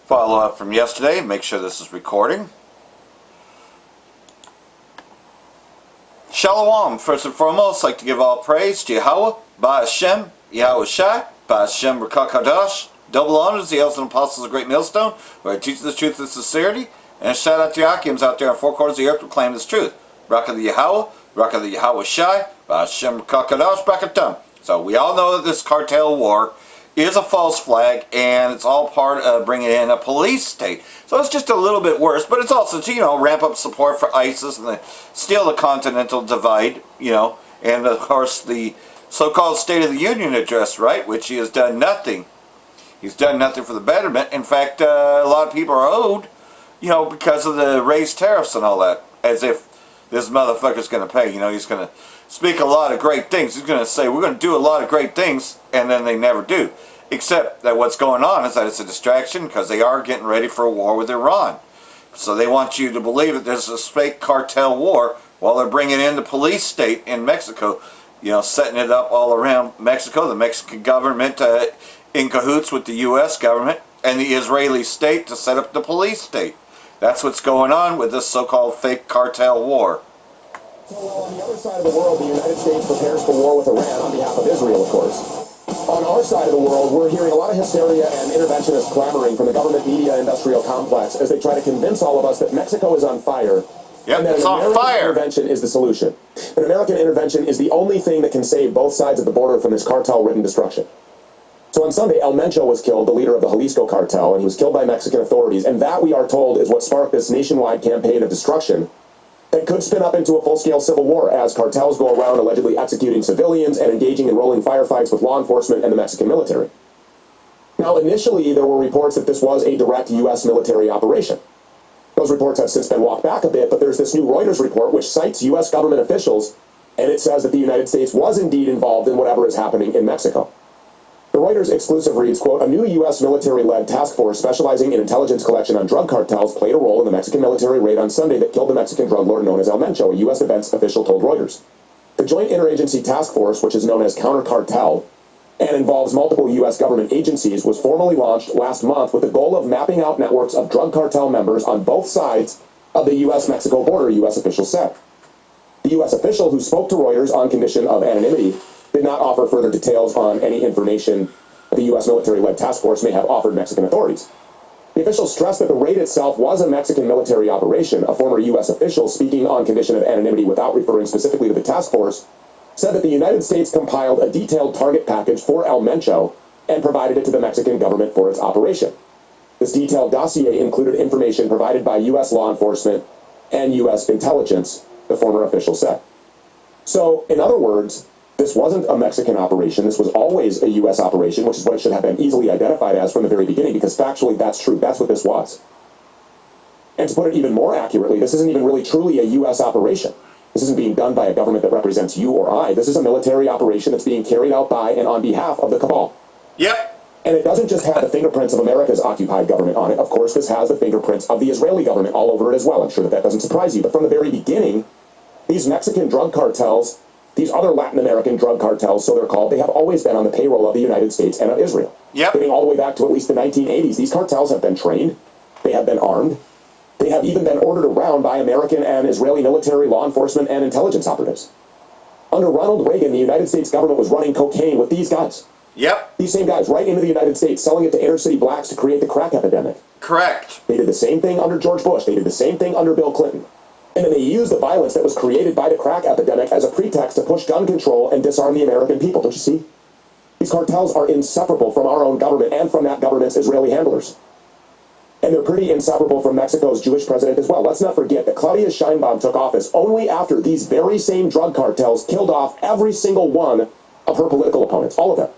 Follow up from yesterday. Make sure this is recording. Shalom. First and foremost, I'd like to give all praise to Yahweh, Ba'Hashem, Yahweh Shai, Ba'Hashem Rakak Hadash. Double honors, the elders and apostles of Great Millstone, where I teach the truth with sincerity. And a shout out to Yakims out there in four corners of the earth who claim this truth. Rakak the Yahweh, Rakak the Yahweh Shai, Ba'Hashem Rakak Hadash, Brakatum. So we all know that this cartel war is a false flag, and it's all part of bringing in a police state. So it's just a little bit worse, but it's also to, ramp up support for ISIS and steal the Continental Divide, and of course the so-called State of the Union address, right, which he has done nothing. He's done nothing for the betterment. In fact, a lot of people are owed, because of the raised tariffs and all that, as if this motherfucker's going to pay. He's going to speak a lot of great things. He's going to say, we're going to do a lot of great things, and then they never do. Except that what's going on is that it's a distraction because they are getting ready for a war with Iran. So they want you to believe that there's a fake cartel war while they're bringing in the police state in Mexico, setting it up all around Mexico, the Mexican government in cahoots with the U.S. government and the Israeli state to set up the police state. That's what's going on with this so-called fake cartel war. So on the other side of the world, the United States prepares for war with Iran on behalf of Israel, of course. On our side of the world, we're hearing a lot of hysteria and interventionist clamoring from the government media industrial complex as they try to convince all of us that Mexico is on fire. Yep, and that it's an on American fire. Intervention is the solution. An American intervention is the only thing that can save both sides of the border from this cartel-ridden destruction. So on Sunday, El Mencho was killed, the leader of the Jalisco cartel, and he was killed by Mexican authorities. And that, we are told, is what sparked this nationwide campaign of destruction that could spin up into a full-scale civil war as cartels go around allegedly executing civilians and engaging in rolling firefights with law enforcement and the Mexican military. Now, initially, there were reports that this was a direct U.S. military operation. Those reports have since been walked back a bit, but there's this new Reuters report which cites U.S. government officials, and it says that the United States was indeed involved in whatever is happening in Mexico. The Reuters exclusive reads, quote, "A new U.S. military-led task force specializing in intelligence collection on drug cartels played a role in the Mexican military raid on Sunday that killed the Mexican drug lord known as El Mencho," a U.S. defense official told Reuters. The Joint Interagency Task Force, which is known as Counter Cartel, and involves multiple U.S. government agencies, was formally launched last month with the goal of mapping out networks of drug cartel members on both sides of the U.S.-Mexico border, U.S. officials said. The U.S. official who spoke to Reuters on condition of anonymity did not offer further details on any information the U.S. military-led task force may have offered Mexican authorities. The official stressed that the raid itself was a Mexican military operation. A former U.S. official, speaking on condition of anonymity without referring specifically to the task force, said that the United States compiled a detailed target package for El Mencho and provided it to the Mexican government for its operation. This detailed dossier included information provided by U.S. law enforcement and U.S. intelligence, the former official said. So, in other words, this wasn't a Mexican operation. This was always a U.S. operation, which is what it should have been easily identified as from the very beginning, because factually that's true. That's what this was. And to put it even more accurately, this isn't even really truly a U.S. operation. This isn't being done by a government that represents you or I. This is a military operation that's being carried out by and on behalf of the cabal. Yep. And it doesn't just have the fingerprints of America's occupied government on it. Of course, this has the fingerprints of the Israeli government all over it as well. I'm sure that doesn't surprise you. But from the very beginning, these Mexican drug cartels, these other Latin American drug cartels, so they're called, they have always been on the payroll of the United States and of Israel. Yep. Getting all the way back to at least the 1980s, these cartels have been trained, they have been armed, they have even been ordered around by American and Israeli military, law enforcement, and intelligence operatives. Under Ronald Reagan, the United States government was running cocaine with these guys. Yep. These same guys right into the United States, selling it to inner city blacks to create the crack epidemic. Correct. They did the same thing under George Bush. They did the same thing under Bill Clinton. And then they used the violence that was created by the crack epidemic as a pretext to push gun control and disarm the American people. Don't you see? These cartels are inseparable from our own government and from that government's Israeli handlers. And they're pretty inseparable from Mexico's Jewish president as well. Let's not forget that Claudia Sheinbaum took office only after these very same drug cartels killed off every single one of her political opponents. All of them.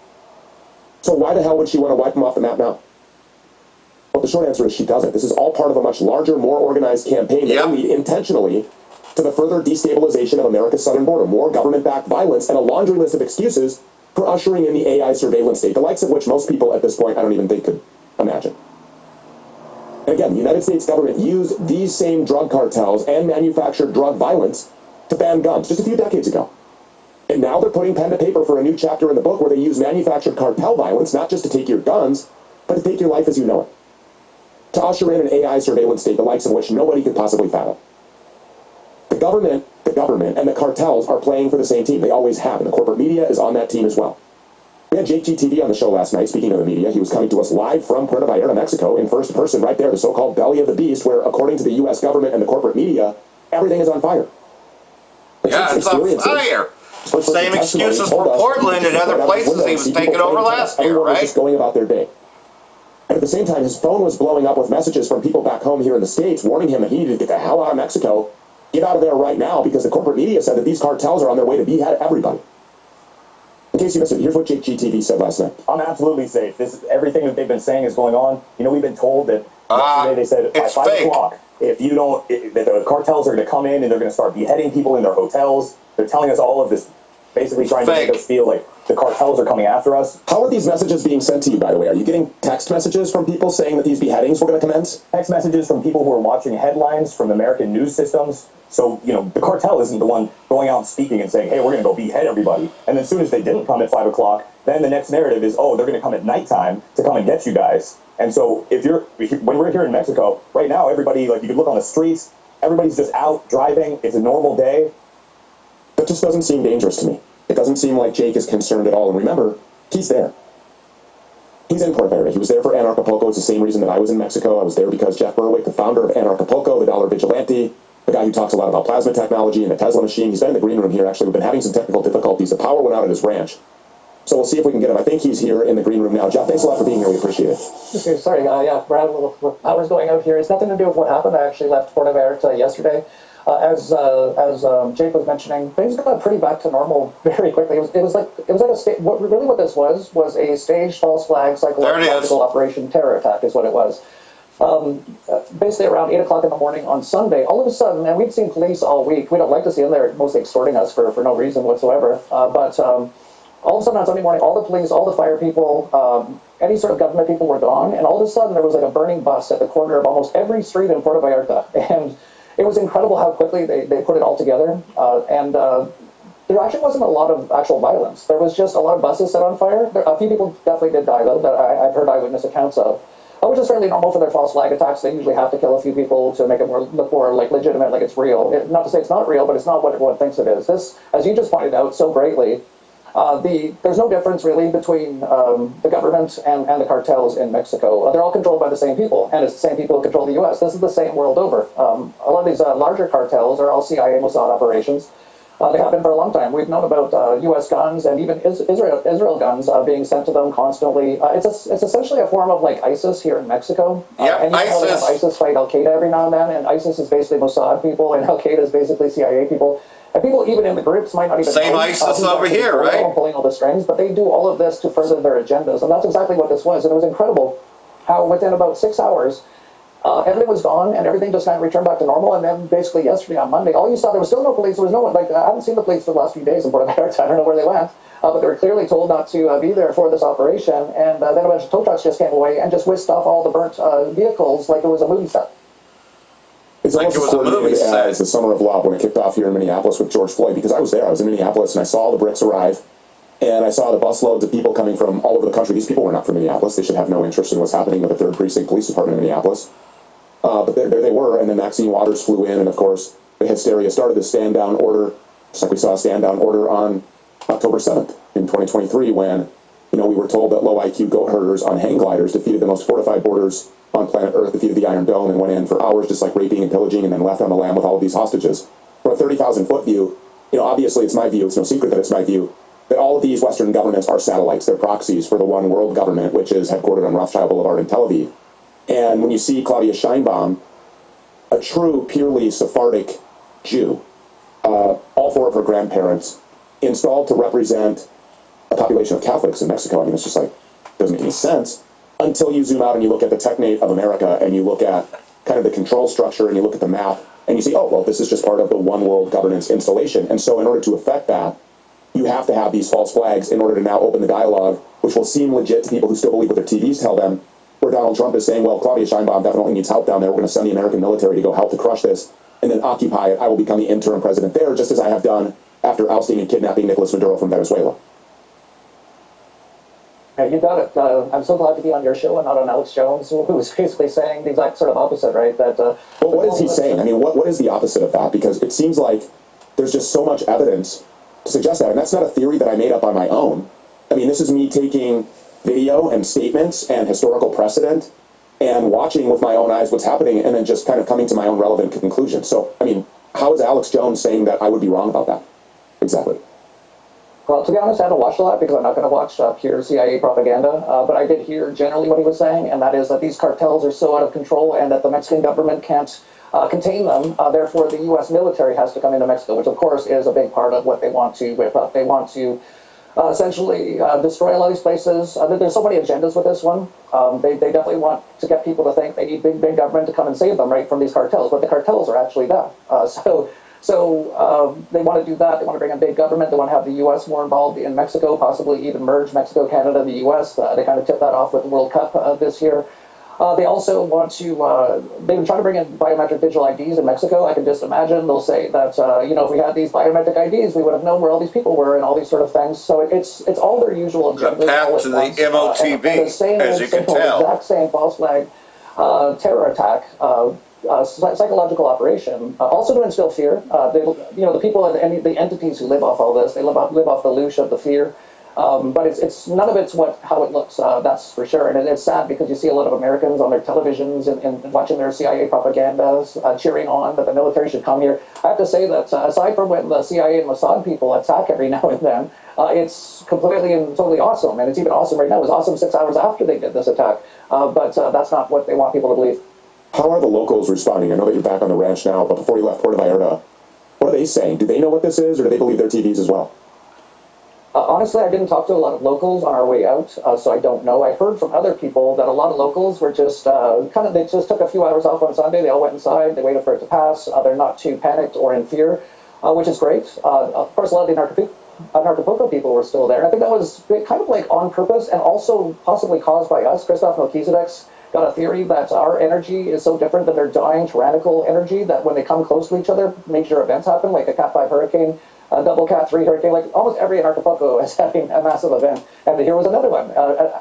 So why the hell would she want to wipe them off the map now? Well, the short answer is she doesn't. This is all part of a much larger, more organized campaign that will lead intentionally to the further destabilization of America's southern border, more government-backed violence, and a laundry list of excuses for ushering in the AI surveillance state, the likes of which most people at this point I don't even think could imagine. And again, the United States government used these same drug cartels and manufactured drug violence to ban guns just a few decades ago. And now they're putting pen to paper for a new chapter in the book where they use manufactured cartel violence, not just to take your guns, but to take your life as you know it. to usher in an AI surveillance state the likes of which nobody could possibly fathom. The government, and the cartels are playing for the same team. They always have, and the corporate media is on that team as well. We had Jake GTV on the show last night. Speaking of the media, he was coming to us live from Puerto, Valera, Mexico, in first person right there, the so-called belly of the beast, where, according to the U.S. government and the corporate media, everything is on fire. Yeah, it's on fire. Same excuses for Portland and other places he was taking over last year, Everyone was right? just going about their day. And at the same time, his phone was blowing up with messages from people back home here in the States warning him that he needed to get the hell out of Mexico, get out of there right now, because the corporate media said that these cartels are on their way to behead everybody. In case you missed it, here's what Jake GTV said last night. I'm absolutely safe. Everything that they've been saying is going on. You know, we've been told that yesterday they said by 5 o'clock, if you don't, that the cartels are going to come in and they're going to start beheading people in their hotels. They're telling us all of this, basically trying to make us feel like the cartels are coming after us. How are these messages being sent to you, by the way? Are you getting text messages from people saying that these beheadings were going to commence? Text messages from people who are watching headlines from American news systems. So, you know, the cartel isn't the one going out and speaking and saying, hey, we're going to go behead everybody. And then as soon as they didn't come at 5 o'clock, then the next narrative is, oh, they're going to come at nighttime to come and get you guys. And so when we're here in Mexico, right now, everybody, like, you can look on the streets, everybody's just out driving. It's a normal day. That just doesn't seem dangerous to me. It doesn't seem like Jake is concerned at all. And remember, he's there. He's in Puerto. He was there for Anarchapulco. It's the same reason that I was in Mexico. I was there because Jeff Berwick, the founder of Anarchapulco, the dollar vigilante, the guy who talks a lot about plasma technology and the Tesla machine, he's been in the green room here. Actually, we've been having some technical difficulties. The power went out at his ranch. So we'll see if we can get him. I think he's here in the green room now. Jeff, thanks a lot for being here. We appreciate it. Okay, sorry. Yeah, we're having a little powers going out here. It's nothing to do with what happened. I actually left Puerto Vallarta yesterday. As Jake was mentioning, things got pretty back to normal very quickly. It was like a what this was a staged false flag psychological operation terror attack is what it was. Basically around 8 o'clock in the morning on Sunday, all of a sudden, and we'd seen police all week. We don't like to see them. They're mostly extorting us for no reason whatsoever. But all of a sudden on Sunday morning, all the police, all the fire people, any sort of government people were gone. And all of a sudden there was like a burning bus at the corner of almost every street in Puerto Vallarta. And it was incredible how quickly they put it all together. There actually wasn't a lot of actual violence. There was just a lot of buses set on fire. A few people definitely did die, though, that I've heard eyewitness accounts of. Which is fairly normal for their false flag attacks. They usually have to kill a few people to make it look more like legitimate, like it's real. Not to say it's not real, but it's not what everyone thinks it is. This, as you just pointed out so greatly, there's no difference really between the government and the cartels in Mexico. They're all controlled by the same people, and it's the same people who control the U.S. This is the same world over. A lot of these larger cartels are all CIA Mossad operations. They have been for a long time. We've known about U.S. guns and even Israel guns being sent to them constantly. It's essentially a form of like ISIS here in Mexico. And ISIS fight Al-Qaeda every now and then, and ISIS is basically Mossad people, and Al-Qaeda is basically CIA people. And people even in the groups might not even know. Same ISIS over here, right? Pulling all the strings, but they do all of this to further their agendas, and that's exactly what this was. And it was incredible how within about 6 hours, everything was gone, and everything just kind of returned back to normal. And then basically yesterday on Monday, all you saw, there was still no police. There was no one. Like, I haven't seen the police for the last few days in Puerto Vallarta. I don't know where they went, but they were clearly told not to be there for this operation. And then a bunch of tow trucks just came away and just whisked off all the burnt vehicles like it was a movie set. It's like it was a movie set. It's the Summer of Love when it kicked off here in Minneapolis with George Floyd, because I was there. I was in Minneapolis, and I saw the bricks arrive. And I saw the busloads of people coming from all over the country. These people were not from Minneapolis. They should have no interest in what's happening with the 3rd Precinct Police Department in Minneapolis. But there they were, and then Maxine Waters flew in, and of course, the hysteria started. The stand-down order, just like we saw a stand-down order on October 7th in 2023, when, you know, we were told that low-IQ goat herders on hang gliders defeated the most fortified borders on planet Earth, defeated the Iron Dome, and went in for hours just like raping and pillaging, and then left on the lam with all of these hostages. From a 30,000-foot view, you know, obviously it's my view, it's no secret that it's my view, that all of these Western governments are satellites. They're proxies for the one world government, which is headquartered on Rothschild Boulevard in Tel Aviv. And when you see Claudia Sheinbaum, a true, purely Sephardic Jew, all 4 of her grandparents, installed to represent a population of Catholics in Mexico, I mean, it's just like, doesn't make any sense, until you zoom out and you look at the technate of America, and you look at kind of the control structure, and you look at the map, and you see, oh, well, this is just part of the one world governance installation. And so in order to affect that, you have to have these false flags in order to now open the dialogue, which will seem legit to people who still believe what their TVs tell them, where Donald Trump is saying, well, Claudia Sheinbaum definitely needs help down there. We're going to send the American military to go help to crush this and then occupy it. I will become the interim president there, just as I have done after ousting and kidnapping Nicolas Maduro from Venezuela. Yeah, you got it. I'm so glad to be on your show and not on Alex Jones, who was basically saying the exact sort of opposite, right? That. Well, what is he saying? I mean, what is the opposite of that? Because it seems like there's just so much evidence to suggest that, and that's not a theory that I made up on my own. I mean, this is me taking video and statements and historical precedent and watching with my own eyes what's happening, and then just kind of coming to my own relevant conclusion. So, I mean, how is Alex Jones saying that I would be wrong about that? Exactly. Well, to be honest, I haven't watched a lot because I'm not going to watch pure CIA propaganda, but I did hear generally what he was saying, and that is that these cartels are so out of control and that the Mexican government can't contain them. Therefore, the U.S. military has to come into Mexico, which, of course, is a big part of what they want to whip up. They want to essentially destroy a lot of these places. There's so many agendas with this one. They definitely want to get people to think they need big government to come and save them, right, from these cartels, but the cartels are actually them. So they want to do that. They want to bring in big government. They want to have the U.S. more involved in Mexico, possibly even merge Mexico, Canada, and the U.S. They kind of tipped that off with the World Cup this year. They also want to, they've been trying to bring in biometric digital IDs in Mexico. I can just imagine they'll say that, if we had these biometric IDs, we would have known where all these people were and all these sort of things. So it's all their usual agendas. The path to the MOTB, as you can tell. Exact same false flag terror attack. Psychological operation, also to instill fear. The people and the entities who live off all this, they live off the loosh of the fear. But it's none of it's how it looks. That's for sure. And it's sad because you see a lot of Americans on their televisions and watching their CIA propagandas, cheering on that the military should come here. I have to say that aside from when the CIA and Mossad people attack every now and then, it's completely and totally awesome. And it's even awesome right now. It was awesome 6 hours after they did this attack. But that's not what they want people to believe. How are the locals responding? I know that you're back on the ranch now, but before you left Puerto Vallarta, what are they saying? Do they know what this is, or do they believe their TVs as well? Honestly, I didn't talk to a lot of locals on our way out, so I don't know. I heard from other people that a lot of locals were just they just took a few hours off on Sunday. They all went inside. They waited for it to pass. They're not too panicked or in fear, which is great. Of course, a lot of the Narcopoco people were still there. I think that was kind of like on purpose and also possibly caused by us. Christoph Melchizedek's got a theory that our energy is so different than their dying tyrannical energy that when they come close to each other, major events happen, like a Cat 5 hurricane, a double Cat 3 hurricane, like almost every Anarchapoco is having a massive event. And here was another one,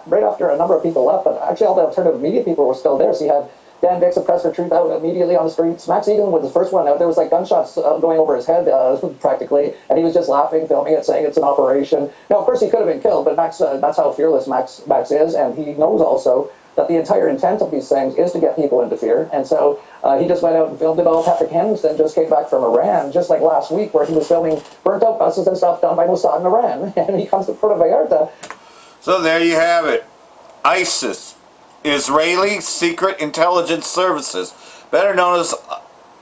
right after a number of people left, but actually all the alternative media people were still there. So you had Dan Dix of Press for Truth out immediately on the streets. Max Egan was the first one out. There was like gunshots going over his head practically, and he was just laughing, filming it, saying it's an operation. Now, of course, he could have been killed, but Max, that's how fearless Max is, and he knows also that the entire intent of these things is to get people into fear. And so he just went out and filmed it all. Patrick Henderson just came back from Iran, just like last week, where he was filming burnt-out buses and stuff done by Mossad in Iran. And he comes to Puerto Vallarta. So there you have it. ISIS, Israeli Secret Intelligence Services, better known as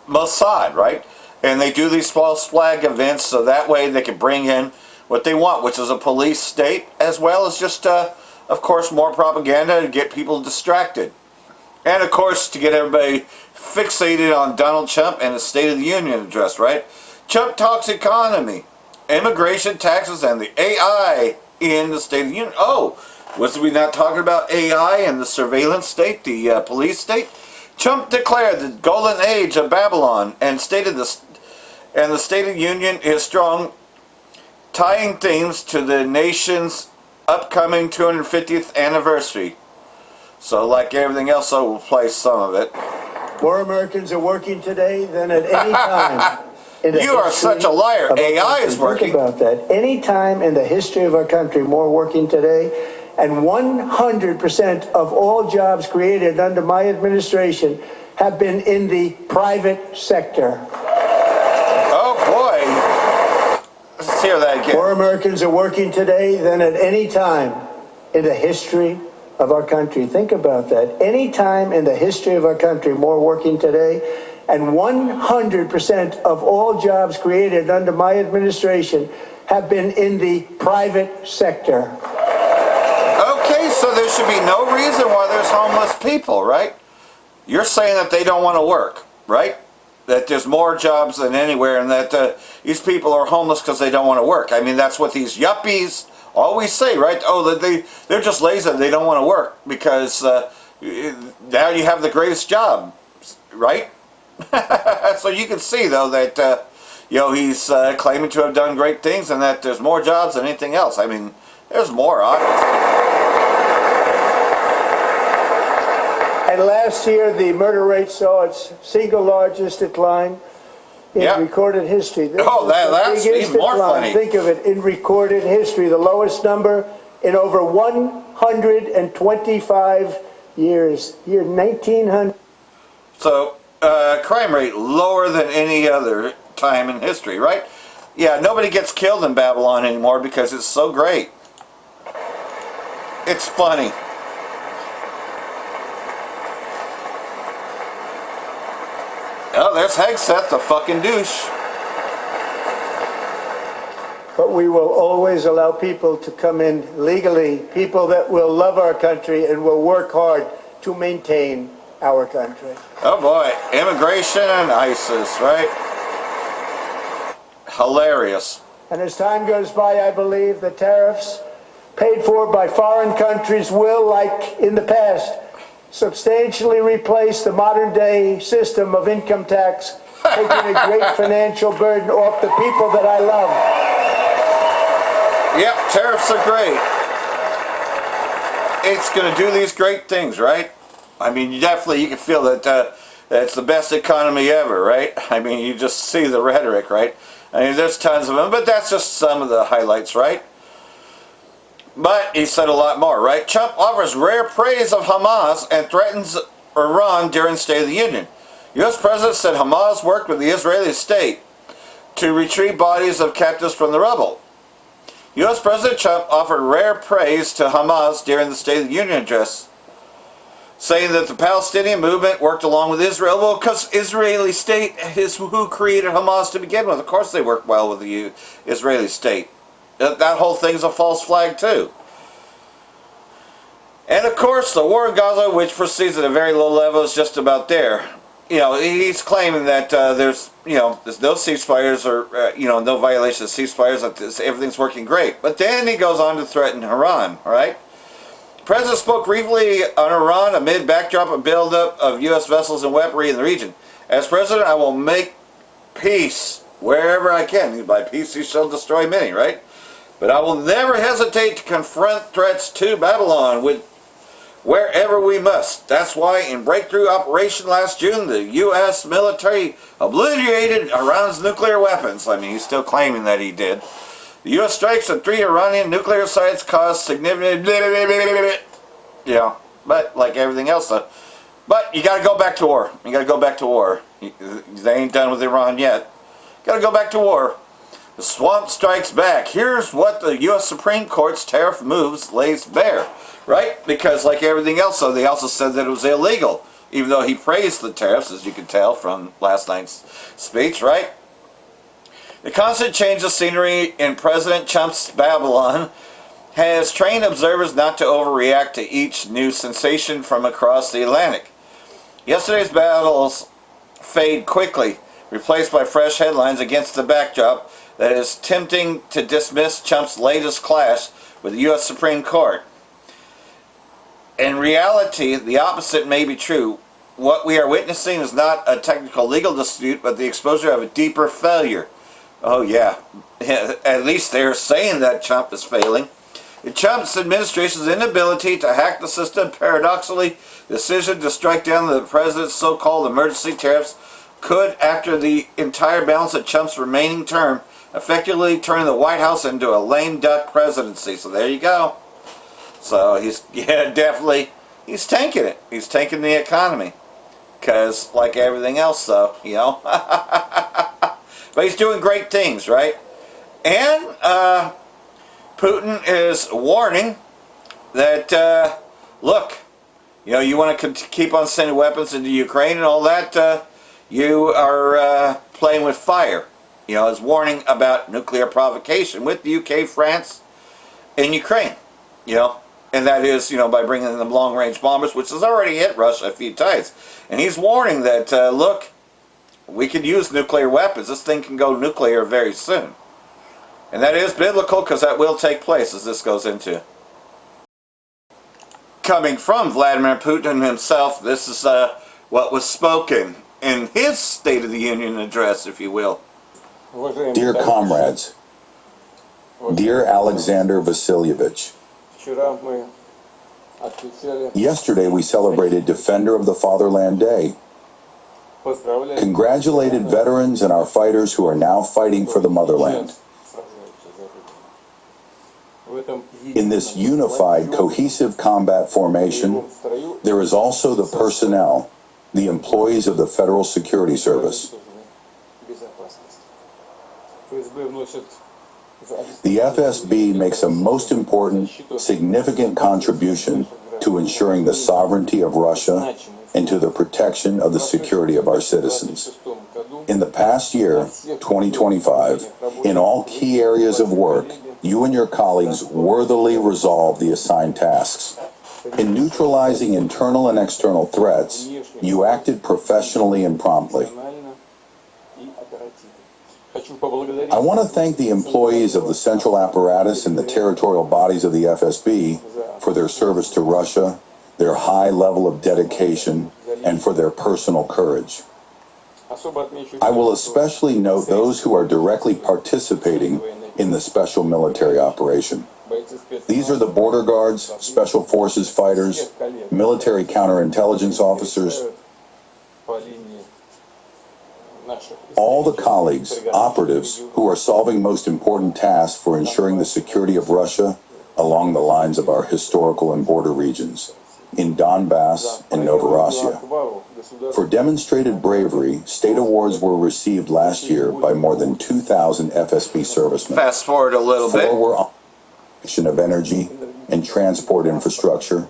Mossad, right? And they do these false flag events so that way they can bring in what they want, which is a police state, as well as just of course, more propaganda to get people distracted. And, of course, to get everybody fixated on Donald Trump and his State of the Union address, right? Trump talks economy, immigration, taxes, and the AI in the State of the Union. Oh, was we not talking about AI and the surveillance state, the police state? Trump declared the golden age of Babylon and stated the State of the Union is strong, tying themes to the nation's upcoming 250th anniversary. So like everything else, I will play some of it. More Americans are working today than at any time. You are such a liar. AI is working. Think about that. Any time in the history of our country, more working today, and 100% of all jobs created under my administration have been in the private sector. Oh boy. Let's hear that again. More Americans are working today than at any time in the history of our country. Think about that. Any time in the history of our country, more working today, and 100% of all jobs created under my administration have been in the private sector. Okay, so there should be no reason why there's homeless people, right? You're saying that they don't want to work, right? That there's more jobs than anywhere, and that these people are homeless because they don't want to work. I mean, that's what these yuppies always say, right? Oh, that they're just lazy, they don't want to work because now you have the greatest job, right? So you can see, though, that he's claiming to have done great things and that there's more jobs than anything else. I mean, there's more, obviously. And last year, the murder rate saw its single largest decline in Yep. recorded history. This Oh, is the that's biggest even more decline. funny. Think of it, in recorded history, the lowest number in over 125 years. Year 1900. So, crime rate lower than any other time in history, right? Yeah, nobody gets killed in Babylon anymore because it's so great. It's funny. Oh, there's Hegseth, the fucking douche. But we will always allow people to come in legally, people that will love our country and will work hard to maintain our country. Oh boy, immigration and ISIS, right? Hilarious. And as time goes by, I believe the tariffs paid for by foreign countries will, like in the past, substantially replace the modern-day system of income tax, taking a great financial burden off the people that I love. Yep, tariffs are great. It's going to do these great things, right? I mean, you can feel that it's the best economy ever, right? I mean, you just see the rhetoric, right? I mean, there's tons of them, but that's just some of the highlights, right? But he said a lot more, right? Trump offers rare praise of Hamas and threatens Iran during State of the Union. U.S. President said Hamas worked with the Israeli state to retrieve bodies of captives from the rubble. U.S. President Trump offered rare praise to Hamas during the State of the Union address, saying that the Palestinian movement worked along with Israel. Well, because Israeli state is who created Hamas to begin with. Of course they work well with the Israeli state. That whole thing's a false flag too. And of course, the war in Gaza, which proceeds at a very low level, is just about there. You know, he's claiming that there's no ceasefires or no violation of ceasefires. That everything's working great. But then he goes on to threaten Iran. Right? The president spoke briefly on Iran amid backdrop of buildup of U.S. vessels and weaponry in the region. As president, I will make peace wherever I can. By peace, he shall destroy many. Right? But I will never hesitate to confront threats to Babylon with wherever we must. That's why in breakthrough operation last June, the U.S. military obliterated Iran's nuclear weapons. I mean, he's still claiming that he did. The U.S. strikes at 3 Iranian nuclear sites caused significant... but like everything else, though. But you got to go back to war. You got to go back to war. They ain't done with Iran yet. Got to go back to war. The swamp strikes back. Here's what the U.S. Supreme Court's tariff moves lays bare. Right? Because like everything else, though, they also said that it was illegal. Even though he praised the tariffs, as you can tell from last night's speech, right? The constant change of scenery in President Trump's Babylon has trained observers not to overreact to each new sensation from across the Atlantic. Yesterday's battles fade quickly, replaced by fresh headlines against the backdrop that is tempting to dismiss Trump's latest clash with the U.S. Supreme Court. In reality, the opposite may be true. What we are witnessing is not a technical legal dispute, but the exposure of a deeper failure. Oh yeah, at least they're saying that Trump is failing. In Trump's administration's inability to hack the system, paradoxically, the decision to strike down the president's so-called emergency tariffs could, after the entire balance of Trump's remaining term, effectively turn the White House into a lame duck presidency. So there you go. So he's definitely tanking it. He's tanking the economy, because like everything else, though, but he's doing great things, right? And Putin is warning that look, you want to keep on sending weapons into Ukraine and all that. You are playing with fire. Is warning about nuclear provocation with the UK, France, and Ukraine. And that is, by bringing them long-range bombers, which has already hit Russia a few times. And he's warning that, look, we could use nuclear weapons. This thing can go nuclear very soon. And that is biblical, because that will take place, as this goes into. Coming from Vladimir Putin himself, this is what was spoken in his State of the Union address, if you will. Dear comrades, dear Alexander Vasilyevich, Yesterday, we celebrated Defender of the Fatherland Day. Congratulated veterans and our fighters who are now fighting for the motherland. In this unified, cohesive combat formation, there is also the personnel, the employees of the Federal Security Service. The FSB makes a most important, significant contribution to ensuring the sovereignty of Russia and to the protection of the security of our citizens. In the past year, 2025, in all key areas of work, you and your colleagues worthily resolved the assigned tasks. In neutralizing internal and external threats, you acted professionally and promptly. I want to thank the employees of the central apparatus and the territorial bodies of the FSB for their service to Russia, their high level of dedication, and for their personal courage. I will especially note those who are directly participating in the special military operation. These are the border guards, special forces fighters, military counterintelligence officers, all the colleagues, operatives, who are solving most important tasks for ensuring the security of Russia along the lines of our historical and border regions, in Donbass and Novorossiya. For demonstrated bravery, state awards were received last year by more than 2,000 FSB servicemen. Fast forward a little bit. 4 were on of energy and transport infrastructure,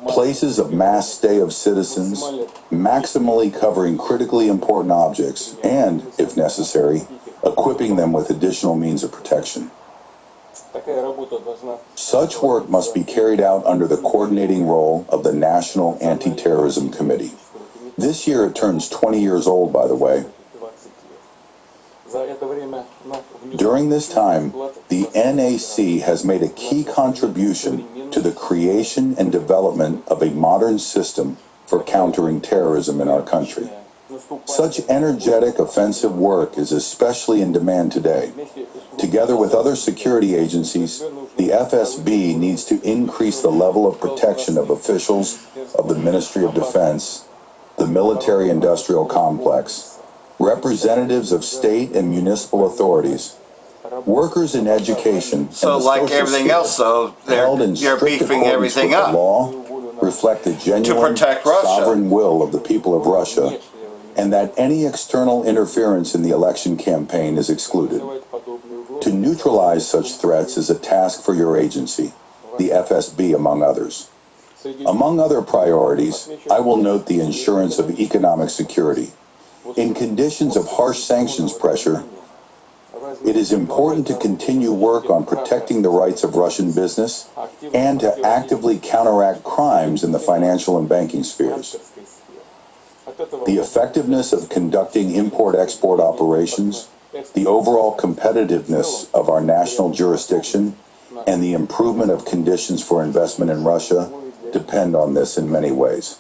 places of mass stay of citizens, maximally covering critically important objects, and, if necessary, equipping them with additional means of protection. Such work must be carried out under the coordinating role of the National Anti-Terrorism Committee. This year it turns 20 years old, by the way. During this time, the NAC has made a key contribution to the creation and development of a modern system for countering terrorism in our country. Such energetic offensive work is especially in demand today. Together with other security agencies, the FSB needs to increase the level of protection of officials of the Ministry of Defense, the military-industrial complex, representatives of state and municipal authorities, workers in education, So, and the like social everything sphere, else, though, held in you're strict beefing accordance everything with the up law, reflect the genuine protect Russia. sovereign will of the people of Russia, and that any external interference in the election campaign is excluded. To neutralize such threats is a task for your agency, the FSB, among others. Among other priorities, I will note the insurance of economic security. In conditions of harsh sanctions pressure, it is important to continue work on protecting the rights of Russian business and to actively counteract crimes in the financial and banking spheres. The effectiveness of conducting import-export operations, the overall competitiveness of our national jurisdiction, and the improvement of conditions for investment in Russia depend on this in many ways.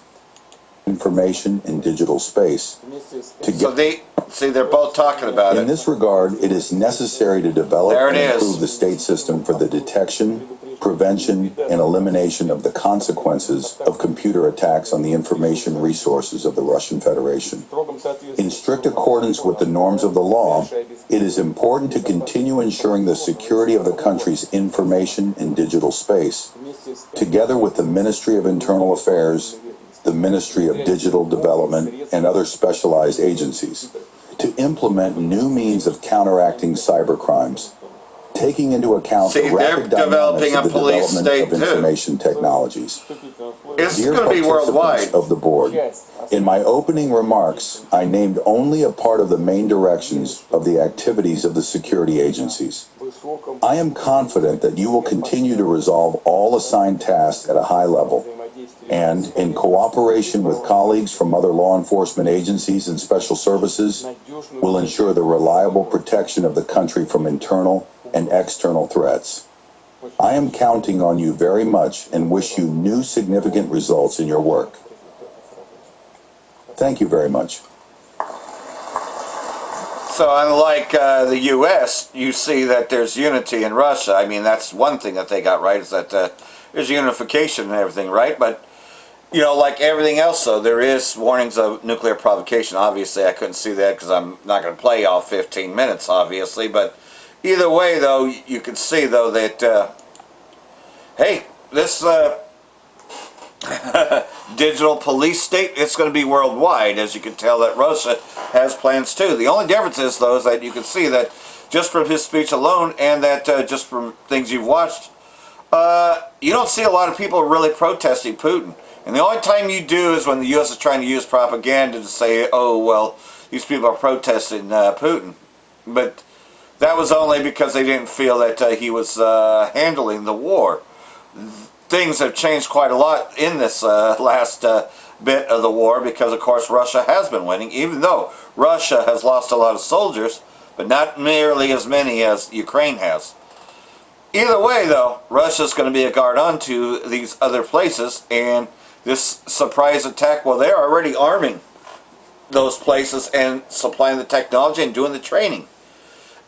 Information and digital space. They're both talking about In it. this regard, it is necessary to develop There it and is. improve the state system for the detection, prevention, and elimination of the consequences of computer attacks on the information resources of the Russian Federation. In strict accordance with the norms of the law, it is important to continue ensuring the security of the country's information and digital space, together with the Ministry of Internal Affairs, the Ministry of Digital Development, and other specialized agencies, to implement new means of counteracting cybercrimes, taking into account the rapid dynamics of the development of information technologies. It's Dear going to be participants worldwide. of the board, in my opening remarks, I named only a part of the main directions of the activities of the security agencies. I am confident that you will continue to resolve all assigned tasks at a high level, and, in cooperation with colleagues from other law enforcement agencies and special services, will ensure the reliable protection of the country from internal and external threats. I am counting on you very much and wish you new significant results in your work. Thank you very much. So unlike the U.S., you see that there's unity in Russia. I mean, that's one thing that they got right, is that there's unification and everything, right? But, you know, like everything else, though, there is warnings of nuclear provocation. Obviously, I couldn't see that because I'm not going to play all 15 minutes, obviously. But either way, though, you can see, though, that, hey, this digital police state, it's going to be worldwide. As you can tell, that Russia has plans, too. The only difference is, though, is that you can see that just from his speech alone and that just from things you've watched, you don't see a lot of people really protesting Putin. And the only time you do is when the U.S. is trying to use propaganda to say, oh, well, these people are protesting Putin. But that was only because they didn't feel that he was handling the war. Things have changed quite a lot in this last bit of the war because, of course, Russia has been winning, even though Russia has lost a lot of soldiers, but not nearly as many as Ukraine has. Either way, though, Russia's going to be a guard on to these other places, and this surprise attack, well, they're already arming those places and supplying the technology and doing the training.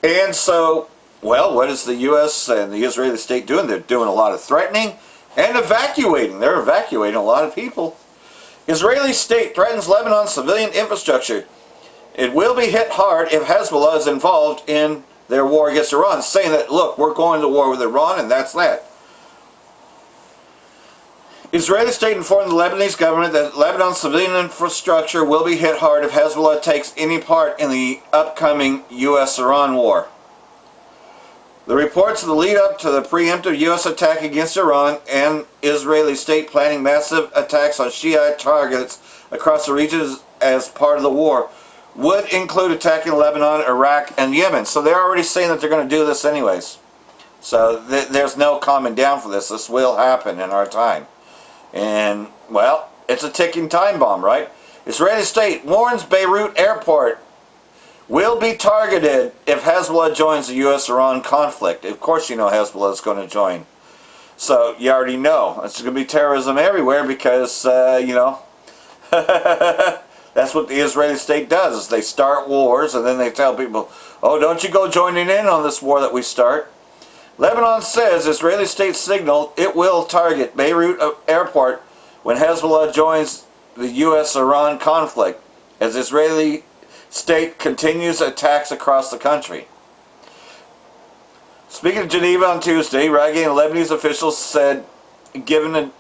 And so, well, what is the U.S. and the Israeli state doing? They're doing a lot of threatening and evacuating. They're evacuating a lot of people. Israeli state threatens Lebanon's civilian infrastructure. It will be hit hard if Hezbollah is involved in their war against Iran, saying that, look, we're going to war with Iran, and that's that. Israeli state informed the Lebanese government that Lebanon's civilian infrastructure will be hit hard if Hezbollah takes any part in the upcoming U.S.-Iran war. The reports of the lead-up to the preemptive U.S. attack against Iran and Israeli state planning massive attacks on Shiite targets across the region as part of the war would include attacking Lebanon, Iraq, and Yemen. So they're already saying that they're going to do this anyways. So there's no calming down for this. This will happen in our time. And, well, it's a ticking time bomb, right? Israeli state warns Beirut airport will be targeted if Hezbollah joins the U.S.-Iran conflict. Of course you know Hezbollah is going to join. So you already know. It's going to be terrorism everywhere because, you know, that's what the Israeli state does. Is they start wars and then they tell people, oh, don't you go joining in on this war that we start. Lebanon says Israeli state signaled it will target Beirut airport when Hezbollah joins the U.S.-Iran conflict as Israeli state continues attacks across the country. Speaking of Geneva on Tuesday, Iraqi and Lebanese officials said, given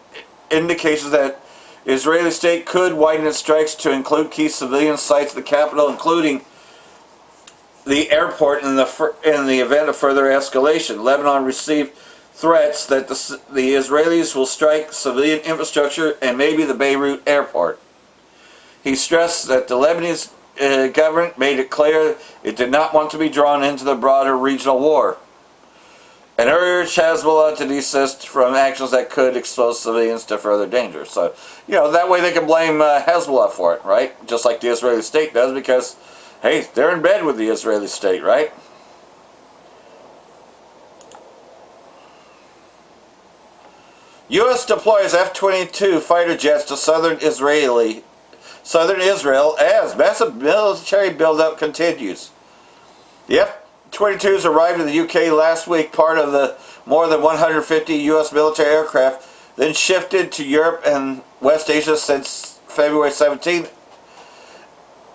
indications that Israeli state could widen its strikes to include key civilian sites of the capital, including the airport in the event of further escalation. Lebanon received threats that the Israelis will strike civilian infrastructure and maybe the Beirut airport. He stressed that the Lebanese government made it clear it did not want to be drawn into the broader regional war and urged Hezbollah to desist from actions that could expose civilians to further danger. So, you know, that way they can blame Hezbollah for it, right? Just like the Israeli state does because, hey, they're in bed with the Israeli state, right? U.S. deploys F-22 fighter jets to southern Israel as massive military buildup continues. The F-22s arrived in the UK last week, part of the more than 150 U.S. military aircraft, then shifted to Europe and West Asia since February 17th.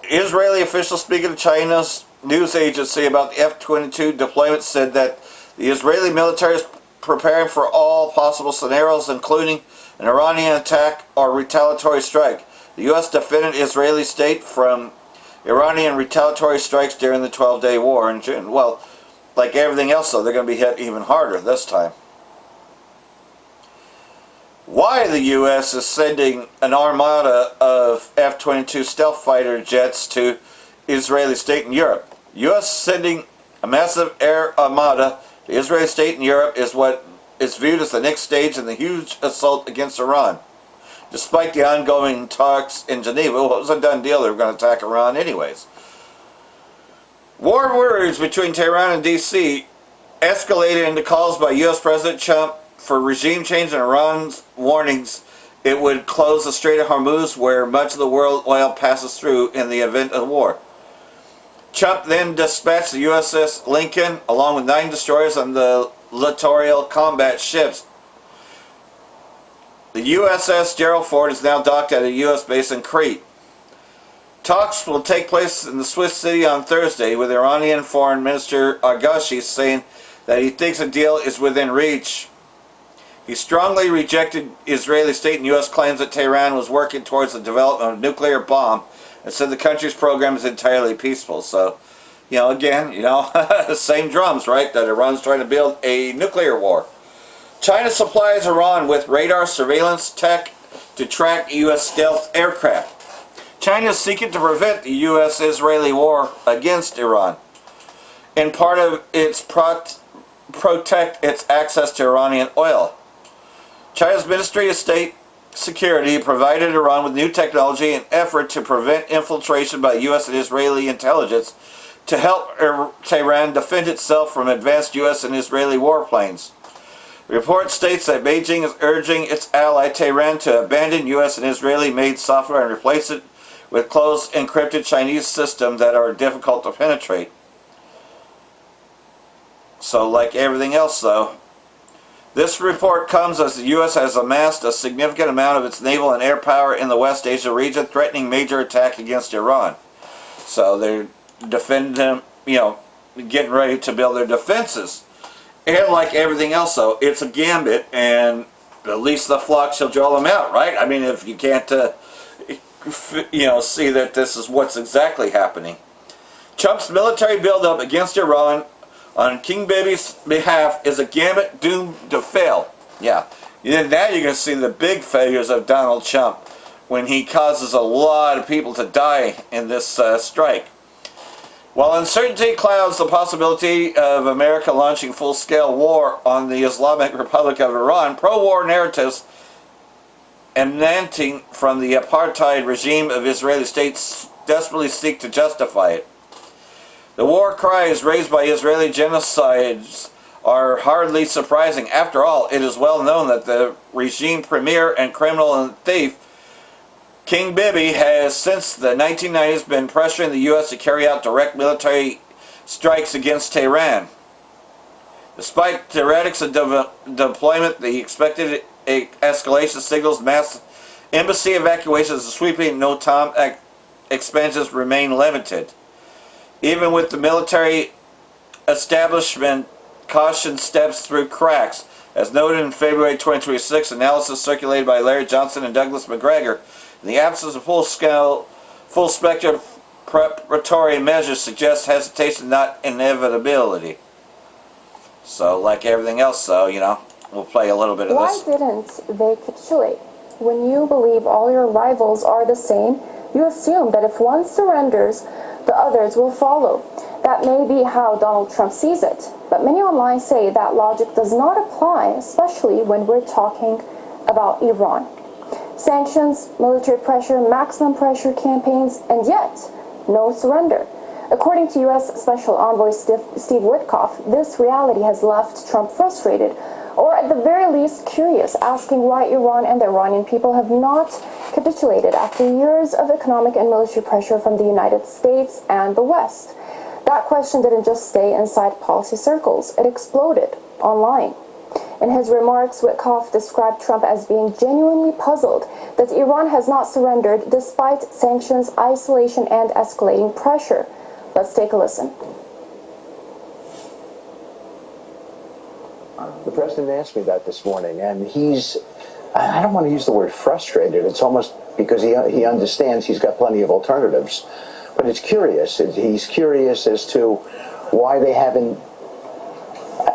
Israeli officials speaking to China's news agency about the F-22 deployment said that the Israeli military is preparing for all possible scenarios, including an Iranian attack or retaliatory strike. The U.S. defended Israeli state from Iranian retaliatory strikes during the 12-day war in June. Well, like everything else, though, they're going to be hit even harder this time. Why the U.S. is sending an armada of F-22 stealth fighter jets to Israeli state in Europe. U.S. sending a massive air armada to Israeli state in Europe is what is viewed as the next stage in the huge assault against Iran. Despite the ongoing talks in Geneva, well, it was a done deal. They were going to attack Iran anyways. War words between Tehran and D.C. escalated into calls by U.S. President Trump for regime change and Iran's warnings it would close the Strait of Hormuz, where much of the world oil passes through in the event of war. Trump then dispatched the USS Lincoln along with 9 destroyers and the littoral combat ships The USS Gerald Ford is now docked at a U.S. base in Crete. Talks will take place in the Swiss city on Thursday, with Iranian Foreign Minister Agashi saying that he thinks a deal is within reach. He strongly rejected Israeli state and U.S. claims that Tehran was working towards the development of a nuclear bomb, and said the country's program is entirely peaceful. So, again, same drums, right? That Iran's trying to build a nuclear war. China supplies Iran with radar surveillance tech to track U.S. stealth aircraft. China is seeking to prevent the U.S.-Israeli war against Iran. In part of its protect its access to Iranian oil. China's Ministry of State Security provided Iran with new technology in an effort to prevent infiltration by U.S. and Israeli intelligence to help Tehran defend itself from advanced U.S. and Israeli warplanes. The report states that Beijing is urging its ally Tehran to abandon U.S. and Israeli-made software and replace it with closed encrypted Chinese systems that are difficult to penetrate. So, like everything else, though, this report comes as the U.S. has amassed a significant amount of its naval and air power in the West Asia region, threatening major attack against Iran. So they're defending them, getting ready to build their defenses. And like everything else, though, it's a gambit, and at least the flock shall draw them out, right? I mean, if you can't, see that this is what's exactly happening. Trump's military buildup against Iran on King Baby's behalf is a gambit doomed to fail. Yeah. Now you're going to see the big failures of Donald Trump when he causes a lot of people to die in this strike. While uncertainty clouds the possibility of America launching full-scale war on the Islamic Republic of Iran, pro-war narratives emanating from the apartheid regime of Israeli states desperately seek to justify it. The war cries raised by Israeli genocides are hardly surprising. After all, it is well known that the regime premier and criminal and thief King Bibi has since the 1990s been pressuring the U.S. to carry out direct military strikes against Tehran. Despite theoretics of deployment, the expected escalation signals mass embassy evacuations and sweeping no-time expansions remain limited. Even with the military establishment caution steps through cracks, as noted in February 2026 analysis circulated by Larry Johnson and Douglas McGregor, in the absence of full-spectrum preparatory measures suggests hesitation, not inevitability. So, like everything else, we'll play a little bit of this. Why didn't they capitulate? When you believe all your rivals are the same, you assume that if one surrenders, the others will follow. That may be how Donald Trump sees it, but many online say that logic does not apply, especially when we're talking about Iran. Sanctions, military pressure, maximum pressure campaigns, and yet no surrender. According to U.S. Special Envoy Steve Witkoff, this reality has left Trump frustrated, or at the very least curious, asking why Iran and the Iranian people have not capitulated after years of economic and military pressure from the United States and the West. That question didn't just stay inside policy circles, it exploded online. In his remarks, Witkoff described Trump as being genuinely puzzled that Iran has not surrendered despite sanctions, isolation, and escalating pressure. Let's take a listen. The president asked me that this morning, and I don't want to use the word frustrated. It's almost because he understands he's got plenty of alternatives. But it's curious. He's curious as to why they haven't,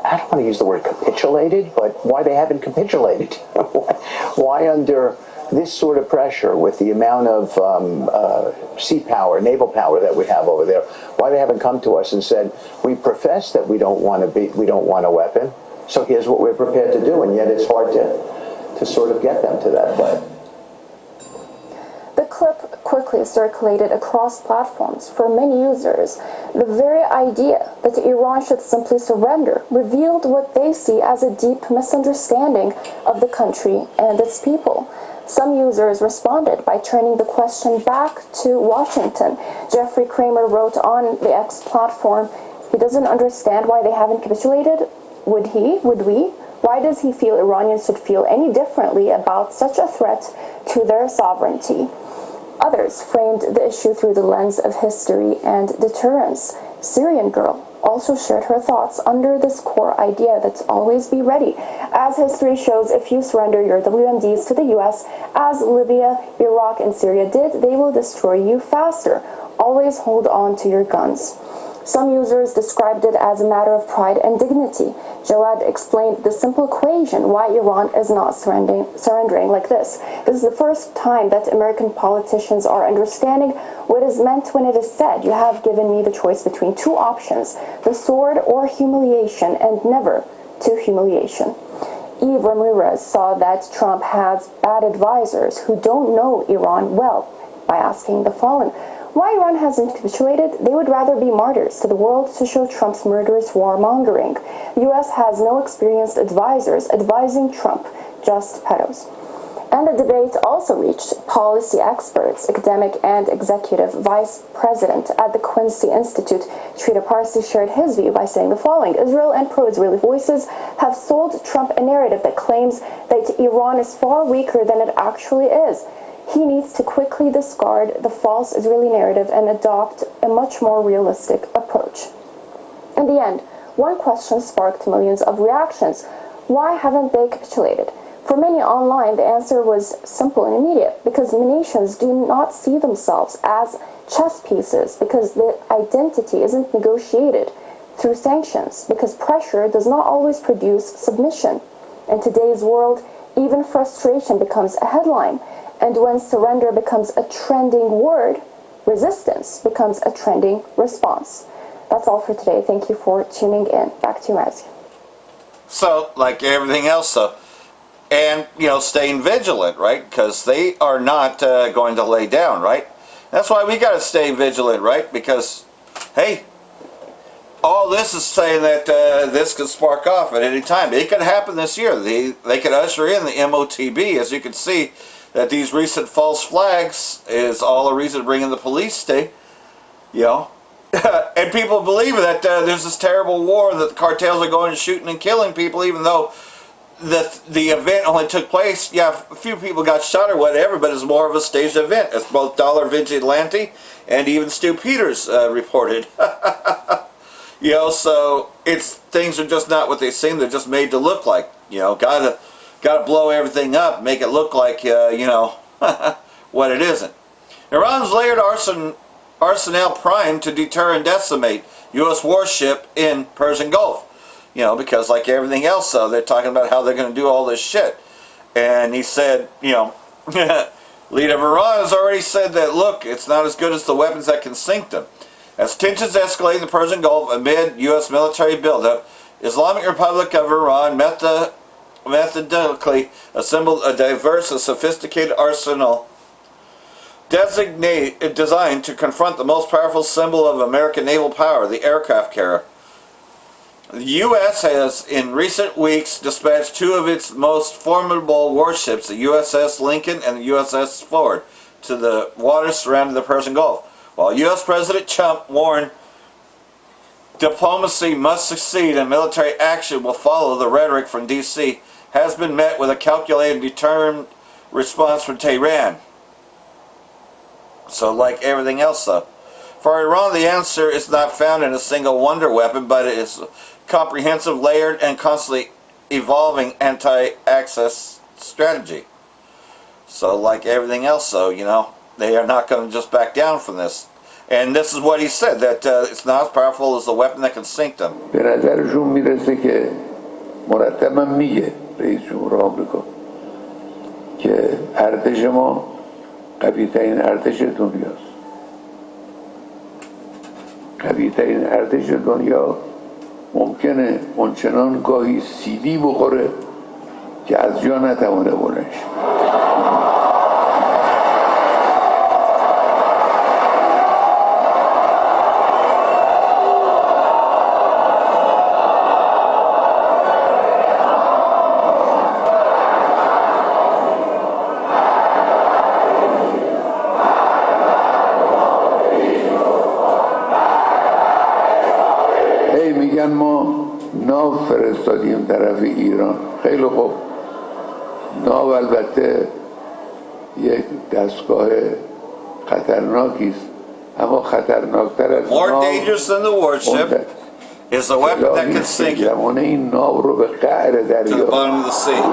I don't want to use the word capitulated, but why they haven't capitulated. Why under this sort of pressure with the amount of sea power, naval power that we have over there, why they haven't come to us and said, we profess that we don't want a weapon, so here's what we're prepared to do, and yet it's hard to sort of get them to that point. The clip quickly circulated across platforms. For many users, the very idea that Iran should simply surrender revealed what they see as a deep misunderstanding of the country and its people. Some users responded by turning the question back to Washington. Jeffrey Kramer wrote on the X platform, he doesn't understand why they haven't capitulated. Would he? Would we? Why does he feel Iranians should feel any differently about such a threat to their sovereignty? Others framed the issue through the lens of history and deterrence. Syrian Girl also shared her thoughts under this core idea that's always be ready. As history shows, if you surrender your WMDs to the US, as Libya, Iraq, and Syria did, they will destroy you faster. Always hold on to your guns. Some users described it as a matter of pride and dignity. Jawad explained the simple equation why Iran is not surrendering like this. This is the first time that American politicians are understanding what is meant when it is said, "You have given me the choice between two options, the sword or humiliation, and never to humiliation." Eve Ramirez saw that Trump has bad advisors who don't know Iran well by asking the following: why Iran hasn't capitulated? They would rather be martyrs to the world to show Trump's murderous warmongering. The U.S. has no experienced advisors advising Trump, just pedos. And the debate also reached policy experts, academic and executive vice president at the Quincy Institute. Sridhar Parsi shared his view by saying the following: Israel and pro-Israeli voices have sold Trump a narrative that claims that Iran is far weaker than it actually is. He needs to quickly discard the false Israeli narrative and adopt a much more realistic approach. In the end, one question sparked millions of reactions. Why haven't they capitulated? For many online, the answer was simple and immediate: because nations do not see themselves as chess pieces, because the identity isn't negotiated through sanctions, because pressure does not always produce submission. In today's world, even frustration becomes a headline. And when surrender becomes a trending word, resistance becomes a trending response. That's all for today. Thank you for tuning in. Back to you, Marzi. So, like everything else, and, staying vigilant, right? Because they are not going to lay down, right? That's why we got to stay vigilant, right? Because, hey, all this is saying that this could spark off at any time. It could happen this year. They could usher in the MOTB, as you can see, that these recent false flags is all a reason to bring in the police state, and people believe that there's this terrible war that the cartels are going and shooting and killing people, even though the event only took place, a few people got shot or whatever, but it's more of a staged event, as both Dollar Vigilante and even Stu Peters reported. So things are just not what they seem. They're just made to look like. Got to blow everything up, make it look like, what it isn't. Iran's layered arsenal primed to deter and decimate U.S. warship in Persian Gulf. Because like everything else, they're talking about how they're going to do all this shit. And he said, leader of Iran has already said that, look, it's not as good as the weapons that can sink them. As tensions escalate in the Persian Gulf amid U.S. military buildup, Islamic Republic of Iran methodically assembled a diverse and sophisticated arsenal designed to confront the most powerful symbol of American naval power, the aircraft carrier. The U.S. has, in recent weeks, dispatched two of its most formidable warships, the USS Lincoln and the USS Ford, to the waters surrounding the Persian Gulf. While U.S. President Trump warned diplomacy must succeed and military action will follow, the rhetoric from D.C. has been met with a calculated, determined response from Tehran. So like everything else, for Iran, the answer is not found in a single wonder weapon, but it is a comprehensive, layered, and constantly evolving anti-access strategy. So like everything else, they are not going to just back down from this. And this is what he said, that it's not as powerful as the weapon that can sink them. به نظرشون میرسه که مرتبا میگه رئیس جمهور آمریکا که ارتش ما قوی ترین ارتش دنیاست. قوی ترین ارتش دنیا ممکنه اونچنان گاهی سیلی بخوره که از جا نتوانه بلند شه. میگن ما ناو ناو فرستادیم طرف ایران. خیلی خوب، ناو البته یک دستگاه خطرناکی است، اما خطرناکتر از More ناو dangerous than the warship is the weapon that can sink it زمان این ناو رو به قعر to the دریا bottom of the sea.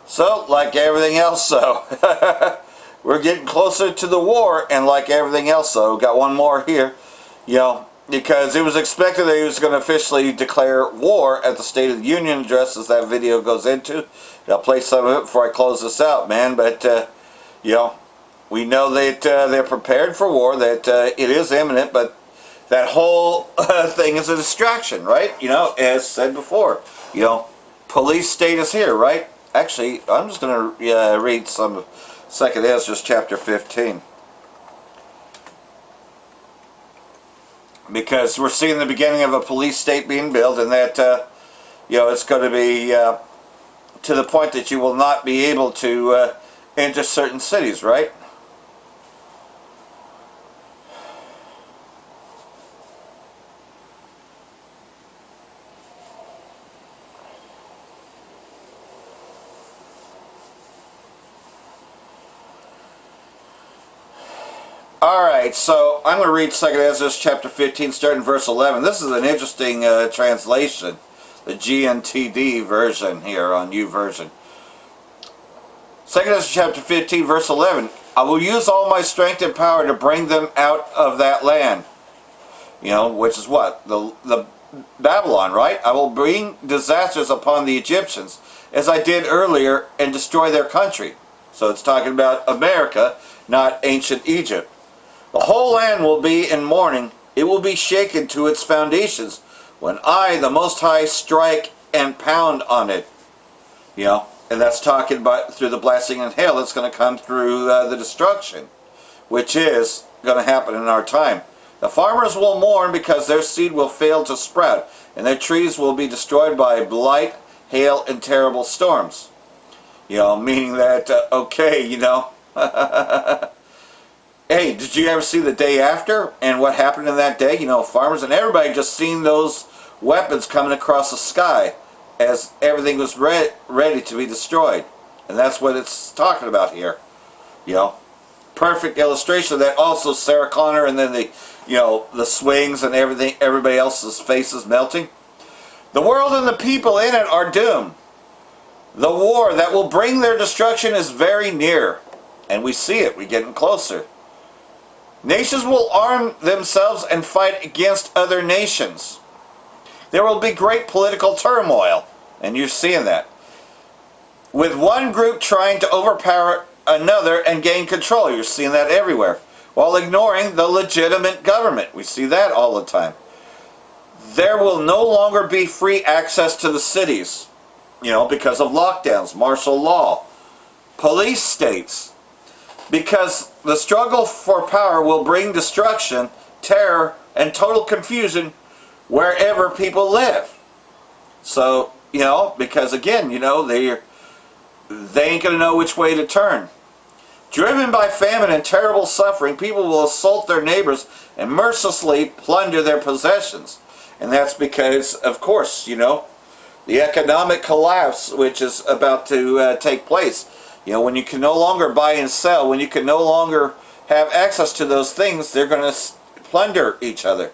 So, like everything else, we're getting closer to the war, and like everything else, we got one more here, because it was expected that he was going to officially declare war at the State of the Union address, as that video goes into. I'll play some of it before I close this out, man, but, we know that they're prepared for war, that it is imminent, but that whole thing is a distraction, right? As said before, police state is here, right? Actually, I'm just going to read some of 2nd Ezra chapter 15. Because we're seeing the beginning of a police state being built, and that, it's going to be to the point that you will not be able to enter certain cities, right? Alright, so I'm going to read 2nd Ezra chapter 15, starting verse 11. This is an interesting translation, the GNTD version here on YouVersion. 2nd Ezra chapter 15, verse 11. I will use all my strength and power to bring them out of that land. Which is what? The Babylon, right? I will bring disasters upon the Egyptians, as I did earlier, and destroy their country. So it's talking about America, not ancient Egypt. The whole land will be in mourning. It will be shaken to its foundations when I, the Most High, strike and pound on it. And that's talking about through the blasting and hail that's going to come through the destruction, which is going to happen in our time. The farmers will mourn because their seed will fail to sprout, and their trees will be destroyed by blight, hail, and terrible storms. Meaning that, hey, did you ever see the day after and what happened in that day? Farmers and everybody just seen those weapons coming across the sky as everything was ready to be destroyed. And that's what it's talking about here. Perfect illustration of that. Also Sarah Connor, and then the swings and everything, everybody else's faces melting. The world and the people in it are doomed. The war that will bring their destruction is very near. And we see it. We're getting closer. Nations will arm themselves and fight against other nations. There will be great political turmoil, and you're seeing that. With one group trying to overpower another and gain control. You're seeing that everywhere. While ignoring the legitimate government. We see that all the time. There will no longer be free access to the cities, because of lockdowns, martial law, police states. Because the struggle for power will bring destruction, terror, and total confusion wherever people live. So, because again, they ain't going to know which way to turn. Driven by famine and terrible suffering, people will assault their neighbors and mercilessly plunder their possessions. And that's because, of course, the economic collapse which is about to take place. When you can no longer buy and sell, when you can no longer have access to those things, they're going to plunder each other.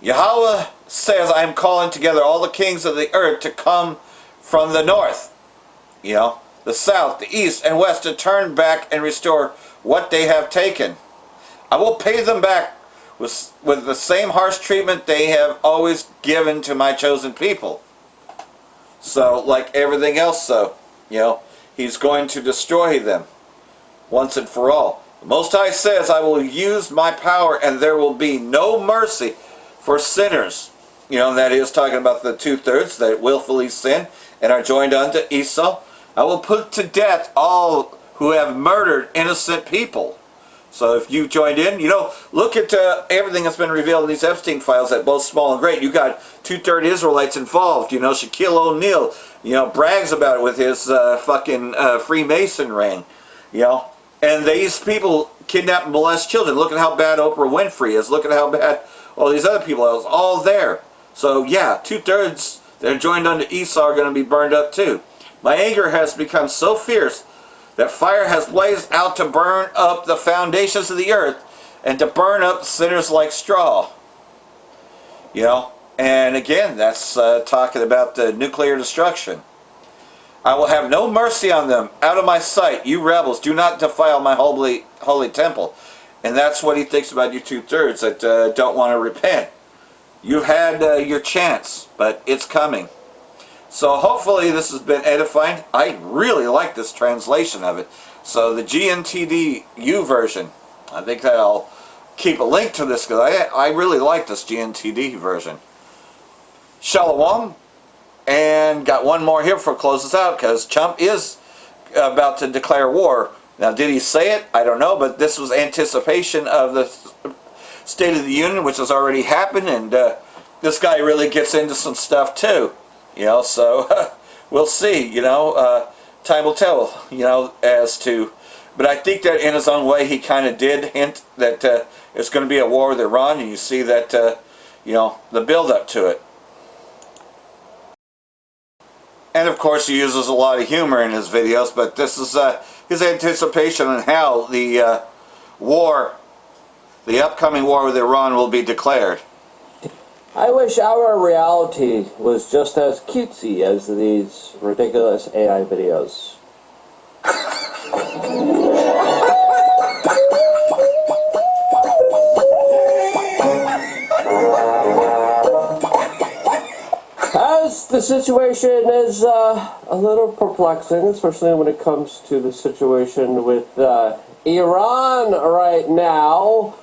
Yahweh says, I am calling together all the kings of the earth to come from the north, the south, the east, and west, to turn back and restore what they have taken. I will pay them back with the same harsh treatment they have always given to my chosen people. So, like everything else, He's going to destroy them once and for all. The Most High says, I will use my power and there will be no mercy for sinners. You know, that is talking about the 2/3 that willfully sin and are joined unto Esau. I will put to death all who have murdered innocent people. So if you joined in, you know, look at everything that's been revealed in these Epstein files, that both small and great. You got 2/3 Israelites involved. You know, Shaquille O'Neal, you know, brags about it with his fucking Freemason ring. You know, and these people kidnap and molest children. Look at how bad Oprah Winfrey is. Look at how bad all these other people are. It's all there. So yeah, 2/3 that are joined unto Esau are going to be burned up too. My anger has become so fierce that fire has blazed out to burn up the foundations of the earth and to burn up sinners like straw. You know, and again, that's talking about the nuclear destruction. I will have no mercy on them. Out of my sight, you rebels, do not defile my holy temple. And that's what he thinks about you 2/3 that don't want to repent. You've had your chance, but it's coming. So hopefully this has been edifying. I really like this translation of it. So the GNTDU version, I think that I'll keep a link to this because I really like this GNTD version. Shalom. And got one more here before it closes out, because Trump is about to declare war. Now, did he say it? I don't know, but this was anticipation of the State of the Union, which has already happened, and this guy really gets into some stuff too. You know, so we'll see. You know, time will tell. You know, as to, but I think that in his own way, he kind of did hint that there's going to be a war with Iran, and you see that, you know, the build up to it. And of course he uses a lot of humor in his videos, but this is his anticipation on how the war, the upcoming war with Iran will be declared. I wish our reality was just as cutesy as these ridiculous AI videos. As the situation is a little perplexing, especially when it comes to the situation with Iran right now,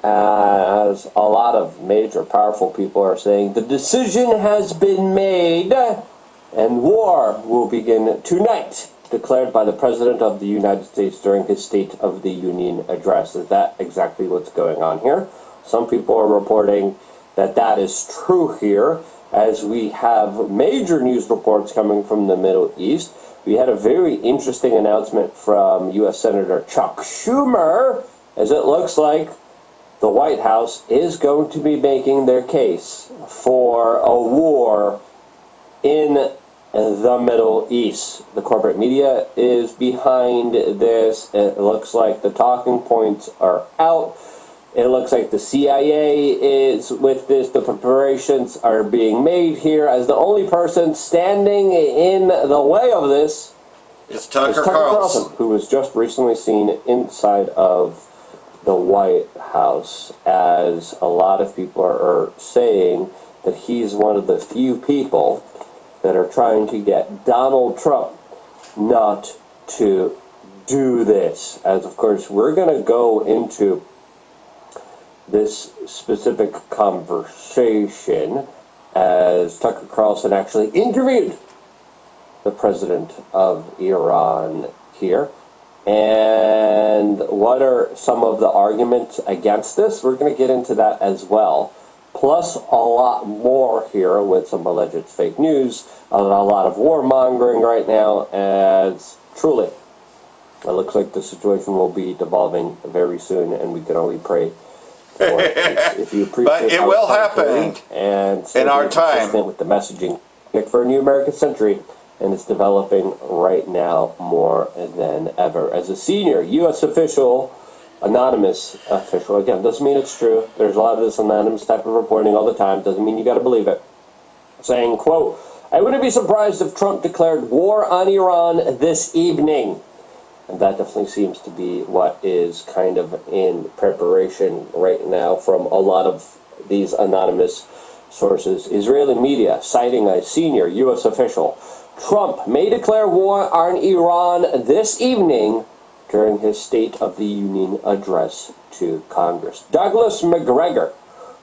as a lot of major powerful people are saying, the decision has been made and war will begin tonight, declared by the President of the United States during his State of the Union address. Is that exactly what's going on here? Some people are reporting that that is true here, as we have major news reports coming from the Middle East. We had a very interesting announcement from U.S. Senator Chuck Schumer, as it looks like the White House is going to be making their case for a war in the Middle East. The corporate media is behind this. It looks like the talking points are out. It looks like the CIA is with this. The preparations are being made here, as the only person standing in the way of this is Tucker Carlson, who was just recently seen inside of the White House, as a lot of people are saying that he's one of the few people that are trying to get Donald Trump not to do this. As of course we're going to go into this specific conversation, as Tucker Carlson actually interviewed the president of Iran here. And what are some of the arguments against this? We're going to get into that as well. Plus a lot more here with some alleged fake news, a lot of warmongering right now, as truly it looks like the situation will be devolving very soon, and we can only pray. If you appreciate but it will happen and in our time with the messaging for a new American century, and it's developing right now more than ever. As a senior U.S. official, anonymous official, again, doesn't mean it's true. There's a lot of this anonymous type of reporting all the time. Doesn't mean you got to believe it. Saying, quote, "I wouldn't be surprised if Trump declared war on Iran this evening." And that definitely seems to be what is kind of in preparation right now from a lot of these anonymous sources. Israeli media citing a senior U.S. official. Trump may declare war on Iran this evening during his State of the Union address to Congress. Douglas McGregor,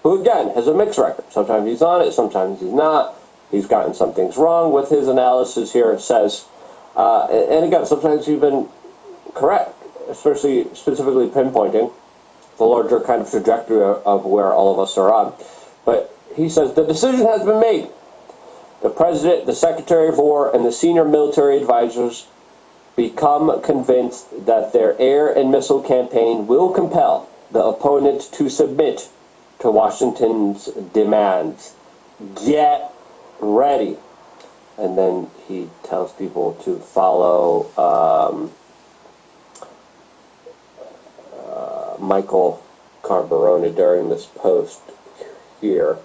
who who again has a mixed record. Sometimes he's on it, sometimes he's not. He's gotten some things wrong with his analysis here, it says. And again, sometimes he's been correct, especially specifically pinpointing the larger kind of trajectory of where all of us are on. But he says the decision has been made. The President, the Secretary of War, and the senior military advisors become convinced that their air and missile campaign will compel the opponent to submit to Washington's demands. Get ready. And then he tells people to follow Michael Carbarone during this post here,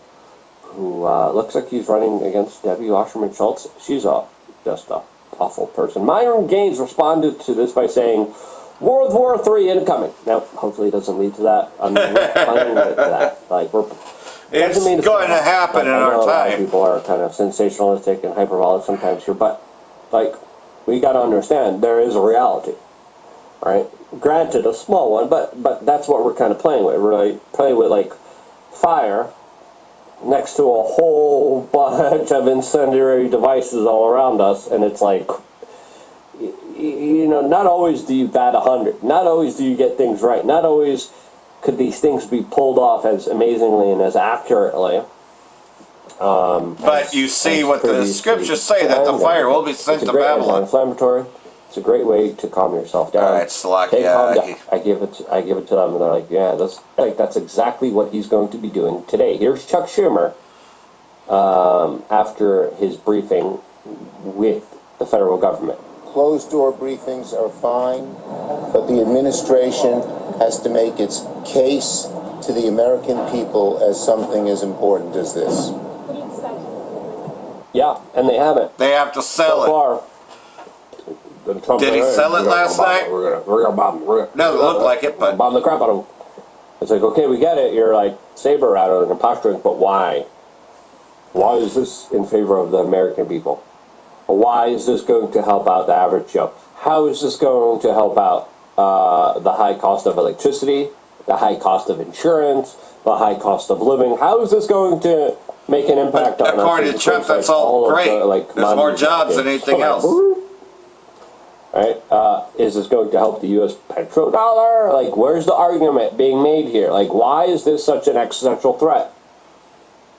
who looks like he's running against Debbie Wasserman Schultz. She's just a awful person. Myron Gaines responded to this by saying, World War III incoming. Now, hopefully it doesn't lead to that. I mean, we're playing with that. Like, it's going to happen in our time. People are kind of sensationalistic and hyperbolic sometimes here, but, like, we got to understand there is a reality, right? Granted, a small one, but that's what we're kind of playing with. We're like, playing with, like, fire next to a whole bunch of incendiary devices all around us, and it's like, you know, not always do you bat 100. Not always do you get things right. Not always could these things be pulled off as amazingly and as accurately. But you see what the scriptures say, that the fire will be sent to Babylon. Inflammatory. It's a great way to calm yourself down. All right, Slack, Calm down. I give it to them, and they're like, yeah, that's exactly what he's going to be doing today. Here's Chuck Schumer after his briefing with the federal government. Closed-door briefings are fine, but the administration has to make its case to the American people as something as important as this. Yeah, and they haven't. They have to sell so it. Did he sell it last night? We're gonna bomb him. Doesn't look like it, but bomb the crap out of him. It's like, okay, we get it. You're like saber rattling and posturing, but why? Why is this in favor of the American people? Why is this going to help out the average Joe? How is this going to help out the high cost of electricity, the high cost of insurance, the high cost of living? How is this going to make an impact on us? According to Trump, that's all great. There's more jobs than anything else. Right? Is this going to help the U.S. petrodollar? Like, where's the argument being made here? Like, why is this such an existential threat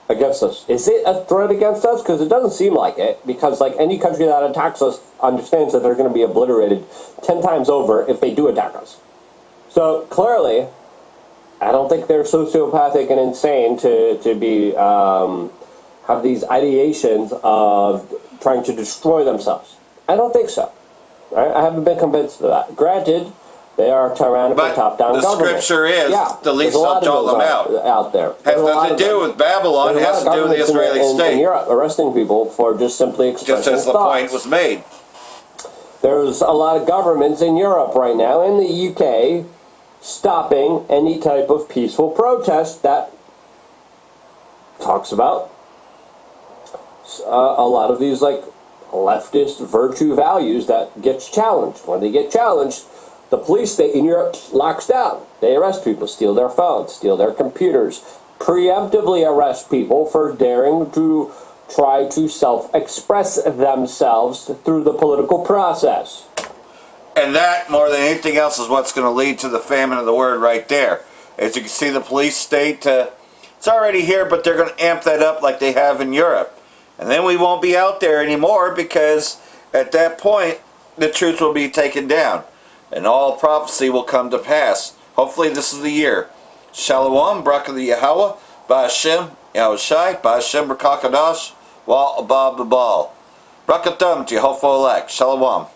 against us? Is it a threat against us? Because it doesn't seem like it. Because, like, any country that attacks us understands that they're going to be obliterated 10 times over if they do attack us. So, clearly, I don't think they're sociopathic and insane to be, have these ideations of trying to destroy themselves. I don't think so. Right? I haven't been convinced of that. Granted, they are tyrannical top-down government. The scripture is, the least shall draw them out there. Has nothing to do with Babylon. It has to do with the Israeli state. In Europe, arresting people for just simply expressing just as the point was made. There's a lot of governments in Europe right now, in the UK, stopping any type of peaceful protest that talks about a lot of these, like, leftist virtue values that gets challenged. When they get challenged, the police state in Europe locks down. They arrest people, steal their phones, steal their computers, preemptively arrest people for daring to try to self-express themselves through the political process. And that, more than anything else, is what's going to lead to the famine of the word right there. As you can see, the police state, it's already here, but they're going to amp that up like they have in Europe. And then we won't be out there anymore, because at that point, the truth will be taken down. And all prophecy will come to pass. Hopefully this is the year. Shalom, Barak Yahweh, Ba'ashem, Yahushai, Ba'ashem, B'Kakadash, Wa Abab Babal. Brakatum, Jehovah elect. Shalom.